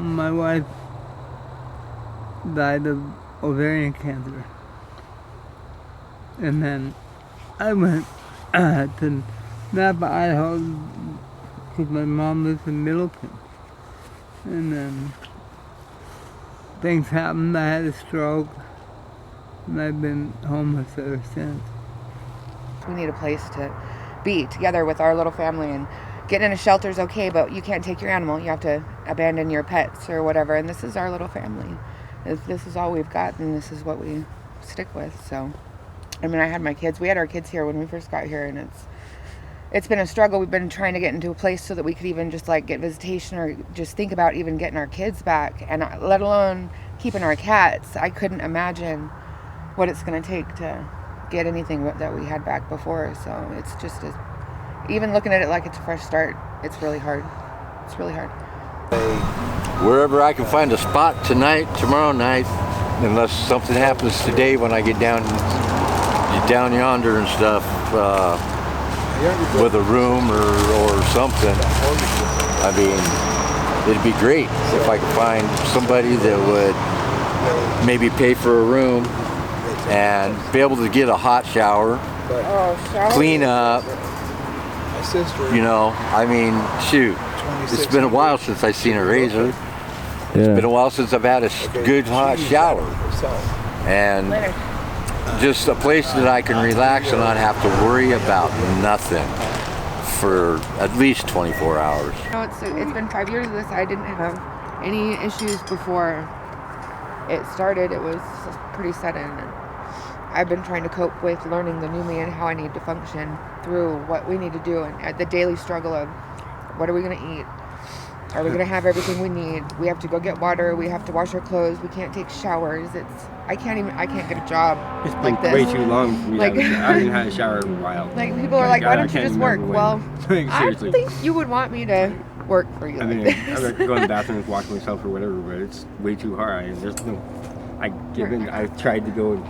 My wife died of ovarian cancer. And then I went to Napa, Idaho, because my mom lives in Middleton. And then things happened. I had a stroke, and I've been homeless ever since. We need a place to be together with our little family, and getting in a shelter is okay, but you can't take your animal. You have to abandon your pets or whatever, and this is our little family. If this is all we've got, then this is what we stick with. So, I mean, I had my kids. We had our kids here when we first got here, and it's been a struggle. We've been trying to get into a place so that we could even just like get visitation or just think about even getting our kids back, and let alone keeping our cats. I couldn't imagine what it's going to take to get anything that we had back before. So it's just even looking at it like it's a fresh start, it's really hard. It's really hard. Wherever I can find a spot tonight, tomorrow night, unless something happens today when I get down yonder and stuff, with a room or something. I mean, it'd be great if I could find somebody that would maybe pay for a room and be able to get a hot shower, clean up, you know, I mean, shoot, it's been a while since I've seen a razor. It's been a while since I've had a good hot shower. And just a place that I can relax and not have to worry about nothing for at least 24 hours. You know, it's been 5 years of this. I didn't have any issues before it started. It was pretty sudden. I've been trying to cope with learning the new me and how I need to function through what we need to do, and the daily struggle of what are we going to eat? Are we going to have everything we need? We have to go get water. We have to wash our clothes. We can't take showers. I can't get a job it's been like this. Way too long for me. Like, I haven't had a shower in a while. Like people are like, why don't you just work? Well, I Seriously. think you would want me to work for you. I mean, like I this. go in the bathroom and wash myself or whatever, but it's way too hard. I've tried to go.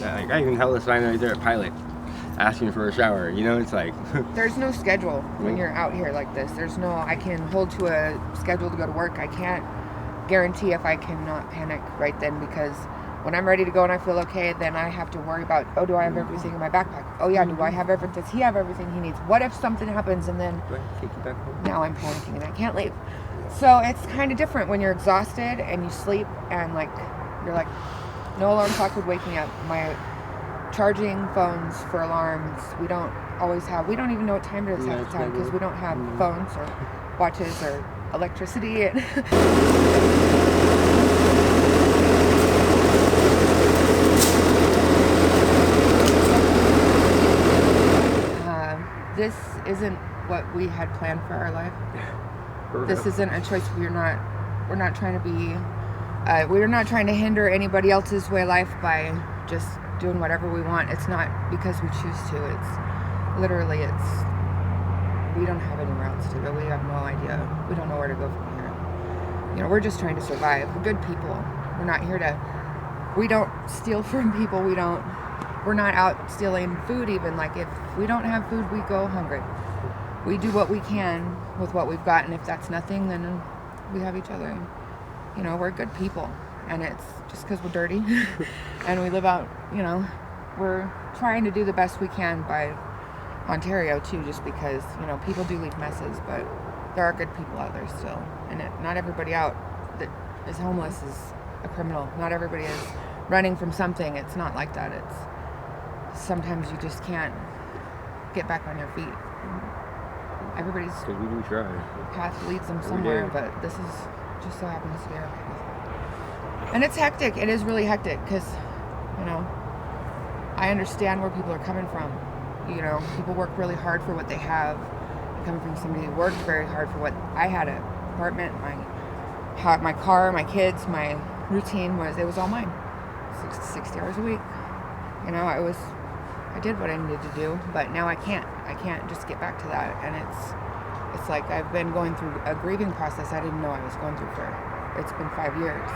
I even held a sign right there at Pilot, asking for a shower. You know, it's like There's no schedule when you're out here like this. I can hold to a schedule to go to work. I can't guarantee if I cannot panic right then, because when I'm ready to go and I feel okay, then I have to worry about, oh, do I have everything in my backpack? Oh yeah, do I have everything? Does he have everything he needs? What if something happens and then now I'm panicking and I can't leave? So it's kind of different when you're exhausted and you sleep and you're like, no alarm clock would wake me up. My charging phones for alarms, we don't even know what time it is half the time because we don't have phones or watches or electricity. This isn't what we had planned for our life. This isn't a choice. We're not trying to hinder anybody else's way of life by just doing whatever we want. It's not because we choose to. It's literally, we don't have anywhere else to go. We have no idea. We don't know where to go from here. You know, we're just trying to survive. We're good people. We're not here we don't steal from people. We're not out stealing food even. Like, if we don't have food, we go hungry. We do what we can with what we've got, and if that's nothing, then we have each other. You know, we're good people, and it's just because we're dirty and we live out, you know, we're trying to do the best we can by Ontario too, just because, you know, people do leave messes, but there are good people out there still, and not everybody out that is homeless is a criminal. Not everybody is running from something. It's not like that. It's sometimes you just can't get back on your feet. Everybody's path leads them somewhere, but this is just so happens to be our path. And it's hectic. It is really hectic because, you know, I understand where people are coming from. You know, people work really hard for what they have. I'm coming from somebody who worked very hard for what I had. An apartment, my car, my kids, my routine was all mine. 60 hours a week. You know, I did what I needed to do, but now I can't just get back to that. And it's like I've been going through a grieving process I didn't know I was going through it's been 5 years.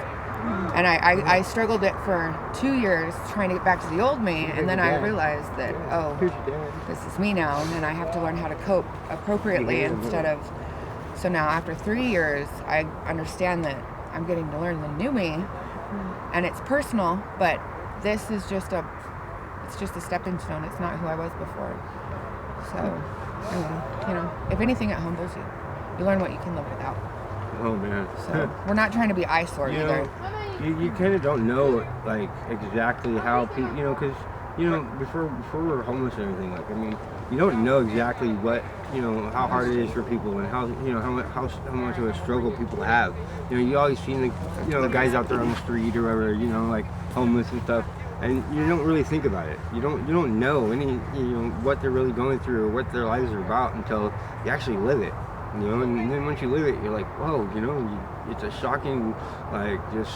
And I struggled it for 2 years trying to get back to the old me, and then I realized that, oh, this is me now, and I have to learn how to cope appropriately instead of So now after 3 years, I understand that I'm getting to learn the new me, and it's personal, but this is just a stepping stone. It's not who I was before. So, I mean, you know, if anything, it humbles you. You learn what you can live without. Oh man. So we're not trying to be eyesore either. You kind of don't know like exactly how people, you know, because you know before we were homeless and everything, like I mean, you don't know exactly what, you know, how hard it is for people and how, you know, how much of a struggle people have. You know, you always see the, you know, guys out there on the street or whatever, you know, like homeless and stuff, and you don't really think about it. You don't know any, you know, what they're really going through or what their lives are about until you actually live it. You know, and then once you live it, you're like, whoa, you know, it's a shocking, like, it's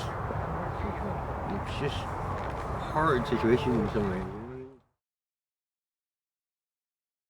just hard situation in some ways.